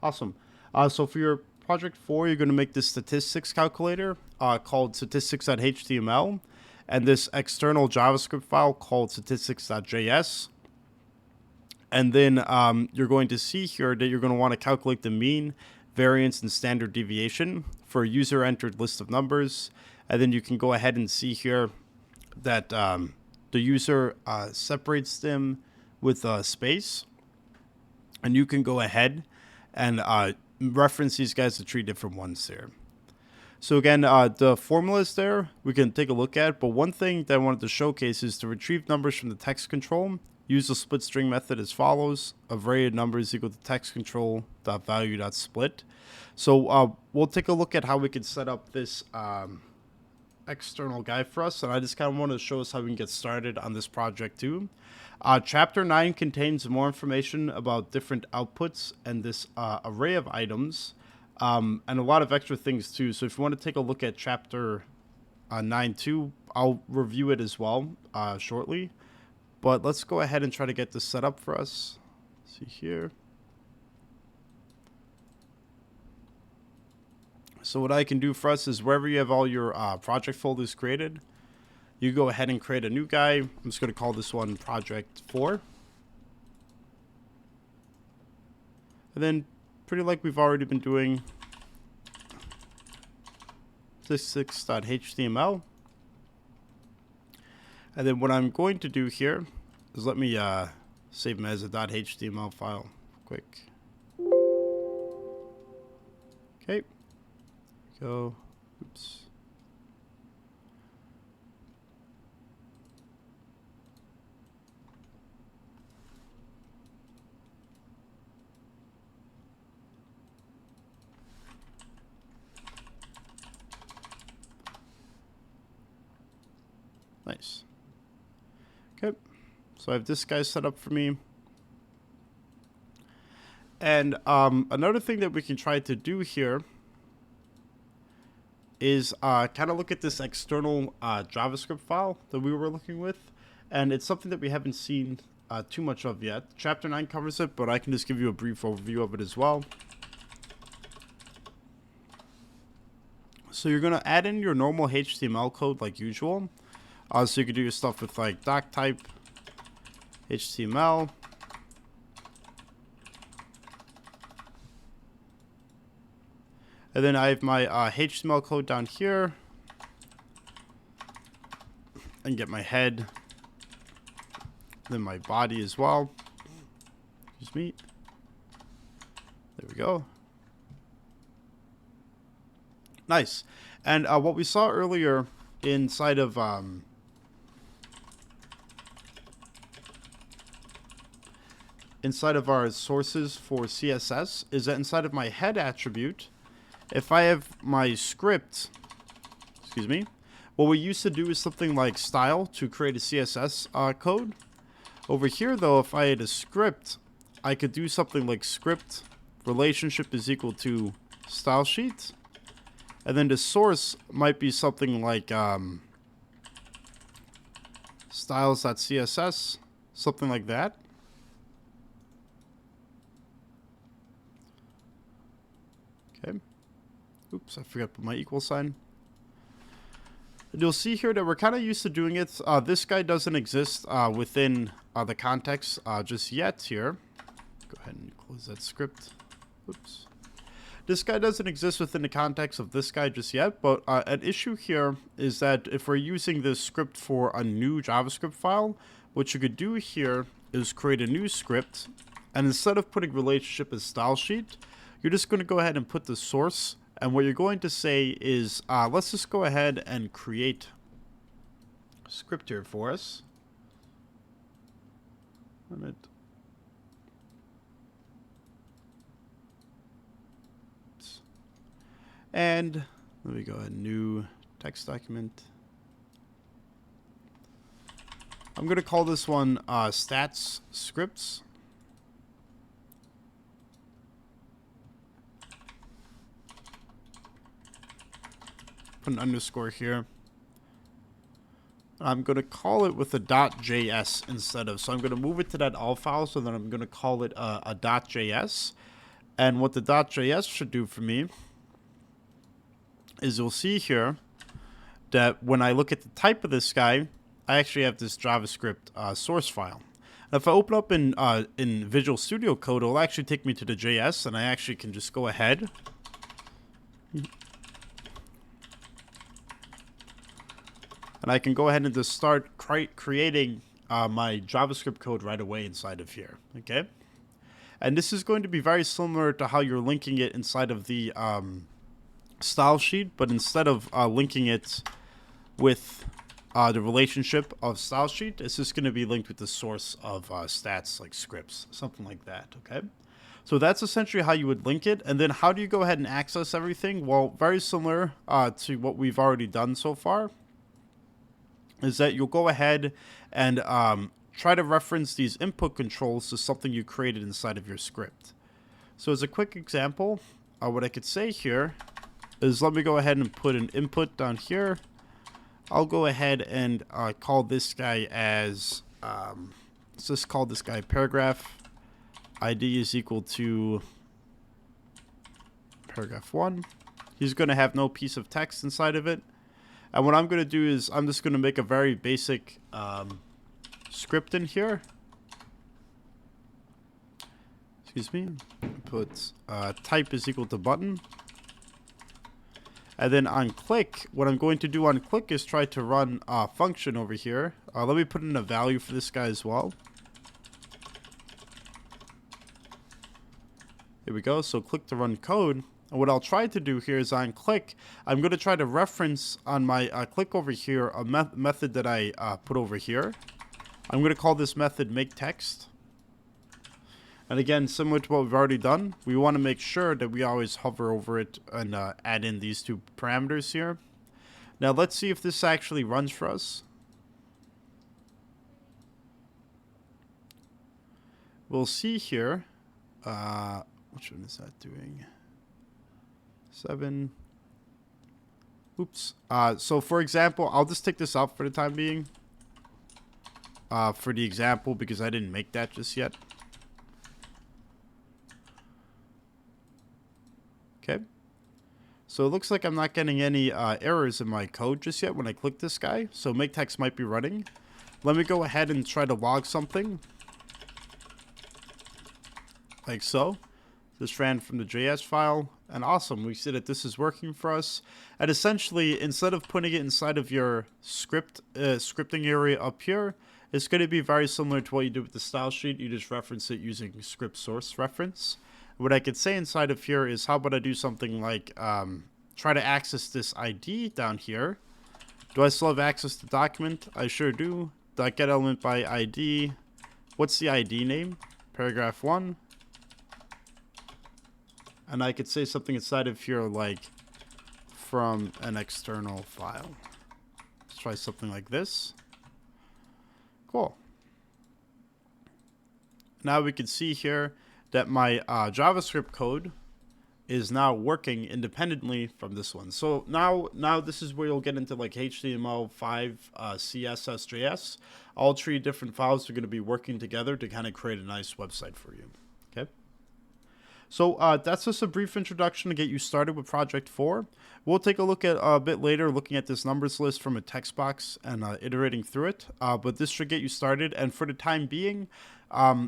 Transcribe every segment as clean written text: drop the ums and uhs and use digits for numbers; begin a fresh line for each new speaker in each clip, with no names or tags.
Awesome. So for your project 4, you're going to make this statistics calculator called statistics.html and this external JavaScript file called statistics.js. And then you're going to see here that you're going to want to calculate the mean, variance, and standard deviation for a user-entered list of numbers. And then you can go ahead and see here that the user separates them with a space. And you can go ahead and reference these guys to 3 different ones there. So again, the formulas there we can take a look at, but one thing that I wanted to showcase is to retrieve numbers from the text control. Use the split string method as follows: array of numbers equal to text control dot value dot split. So we'll take a look at how we can set up this external guy for us, and I just kind of want to show us how we can get started on this project too. Chapter 9 contains more information about different outputs and this array of items, and a lot of extra things too. So if you want to take a look at chapter 9 too, I'll review it as well shortly. But let's go ahead and try to get this set up for us. Let's see here. So what I can do for us is wherever you have all your project folders created, you go ahead and create a new guy. I'm just going to call this one project 4. And then pretty like we've already been doing, statistics.html. And then what I'm going to do here is let me save them as a .html file quick. Okay. Go. Oops. Nice. Okay, so I have this guy set up for me. And another thing that we can try to do here is kind of look at this external JavaScript file that we were looking with. And it's something that we haven't seen too much of yet. Chapter 9 covers it, but I can just give you a brief overview of it as well. So you're going to add in your normal HTML code like usual. So you can do your stuff with like doc type, HTML. And then I have my HTML code down here. And get my head. Then my body as well. Excuse me. There we go. Nice. And what we saw earlier inside of our sources for CSS is that inside of my head attribute, if I have my script, excuse me, what we used to do is something like style to create a CSS code. Over here though, if I had a script, I could do something like script relationship is equal to style sheet. And then the source might be something like styles.css, something like that. Okay. Oops, I forgot to put my equal sign. And you'll see here that we're kind of used to doing it. This guy doesn't exist within the context just yet here. Go ahead and close that script. Oops. This guy doesn't exist within the context of this guy just yet, but an issue here is that if we're using this script for a new JavaScript file, what you could do here is create a new script, and instead of putting relationship as style sheet, you're just going to go ahead and put the source, and what you're going to say is, let's just go ahead and create a script here for us. And let me go ahead, new text document. I'm going to call this one stats scripts. Put an underscore here. I'm going to call it with a .js instead of, so I'm going to move it to that all file, so then I'm going to call it a .js. And what the .js should do for me is you'll see here that when I look at the type of this guy, I actually have this JavaScript source file. Now, if I open up in Visual Studio Code, it'll actually take me to the JS, and I actually can just go ahead and I can go ahead and just start creating my JavaScript code right away inside of here, okay? And this is going to be very similar to how you're linking it inside of the style sheet, but instead of linking it with the relationship of style sheet, it's just going to be linked with the source of stats like scripts, something like that, okay? So that's essentially how you would link it. And then how do you go ahead and access everything? Well, very similar to what we've already done so far, is that you'll go ahead and try to reference these input controls to something you created inside of your script. So as a quick example, what I could say here is, let me go ahead and put an input down here. I'll go ahead and call this guy as, let's just call this guy paragraph. ID is equal to paragraph 1. He's going to have no piece of text inside of it. And what I'm going to do is I'm just going to make a very basic script in here. Excuse me. Put type is equal to button. And then on click, what I'm going to do on click is try to run a function over here. Let me put in a value for this guy as well. Here we go. So click to run code. And what I'll try to do here is on click, I'm going to try to reference on my click over here a method that I put over here. I'm going to call this method make text. And again, similar to what we've already done, we want to make sure that we always hover over it and add in these two parameters here. Now let's see if this actually runs for us. We'll see here. Which one is that doing? 7. Oops. So for example, I'll just take this out for the time being. For the example, because I didn't make that just yet. Okay. So it looks like I'm not getting any errors in my code just yet when I click this guy. So make text might be running. Let me go ahead and try to log something. Like so. This ran from the JS file, and awesome, we see that this is working for us. And essentially, instead of putting it inside of your scripting area up here, it's going to be very similar to what you did with the style sheet. You just reference it using script source reference. What I could say inside of here is, how about I do something like try to access this ID down here. Do I still have access to document? I sure do. Get element by ID. What's the ID name? Paragraph 1. And I could say something inside of here like from an external file. Let's try something like this. Cool. Now we can see here that my JavaScript code is now working independently from this one. So now this is where you'll get into like HTML5, CSS, JS. All 3 different files are going to be working together to kind of create a nice website for you. Okay. So that's just a brief introduction to get you started with Project 4. We'll take a look at a bit later, looking at this numbers list from a text box and iterating through it. But this should get you started. And for the time being,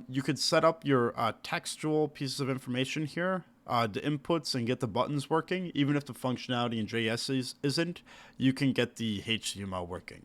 you could set up your textual pieces of information here, the inputs, and get the buttons working. Even if the functionality in JS isn't, you can get the HTML working.